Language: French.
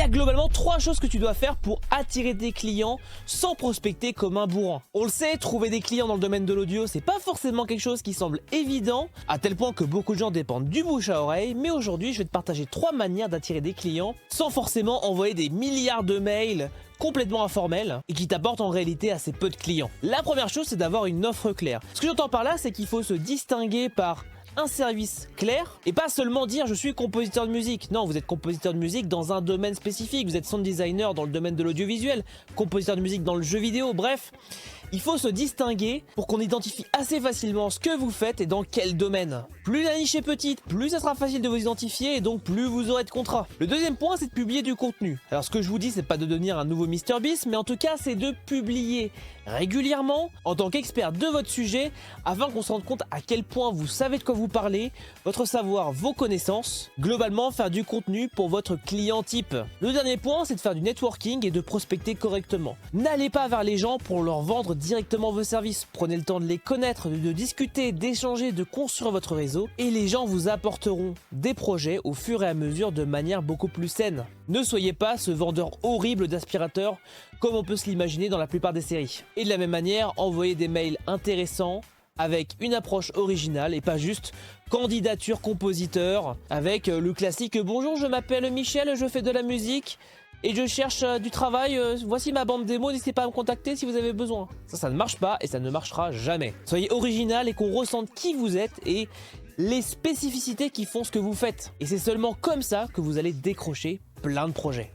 a globalement 3 choses que tu dois faire pour attirer des clients sans prospecter comme un bourrin. On le sait, trouver des clients dans le domaine de l'audio, c'est pas forcément quelque chose qui semble évident, à tel point que beaucoup de gens dépendent du bouche à oreille, mais aujourd'hui je vais te partager 3 manières d'attirer des clients sans forcément envoyer des milliards de mails complètement informels et qui t'apportent en réalité assez peu de clients. La première chose, c'est d'avoir une offre claire. Ce que j'entends par là, c'est qu'il faut se distinguer par un service clair et pas seulement dire je suis compositeur de musique. Non, vous êtes compositeur de musique dans un domaine spécifique, vous êtes sound designer dans le domaine de l'audiovisuel, compositeur de musique dans le jeu vidéo, bref. Il faut se distinguer pour qu'on identifie assez facilement ce que vous faites et dans quel domaine. Plus la niche est petite, plus ça sera facile de vous identifier et donc plus vous aurez de contrats. Le deuxième point, c'est de publier du contenu. Alors ce que je vous dis, c'est pas de devenir un nouveau MrBeast, mais en tout cas, c'est de publier régulièrement en tant qu'expert de votre sujet afin qu'on se rende compte à quel point vous savez de quoi vous parlez, votre savoir, vos connaissances. Globalement, faire du contenu pour votre client type. Le dernier point, c'est de faire du networking et de prospecter correctement. N'allez pas vers les gens pour leur vendre directement vos services. Prenez le temps de les connaître, de discuter, d'échanger, de construire votre réseau et les gens vous apporteront des projets au fur et à mesure de manière beaucoup plus saine. Ne soyez pas ce vendeur horrible d'aspirateurs comme on peut se l'imaginer dans la plupart des séries. Et de la même manière, envoyez des mails intéressants avec une approche originale et pas juste candidature compositeur avec le classique bonjour, je m'appelle Michel, je fais de la musique et je cherche du travail, voici ma bande démo, n'hésitez pas à me contacter si vous avez besoin. Ça ne marche pas et ça ne marchera jamais. Soyez original et qu'on ressente qui vous êtes et les spécificités qui font ce que vous faites. Et c'est seulement comme ça que vous allez décrocher plein de projets.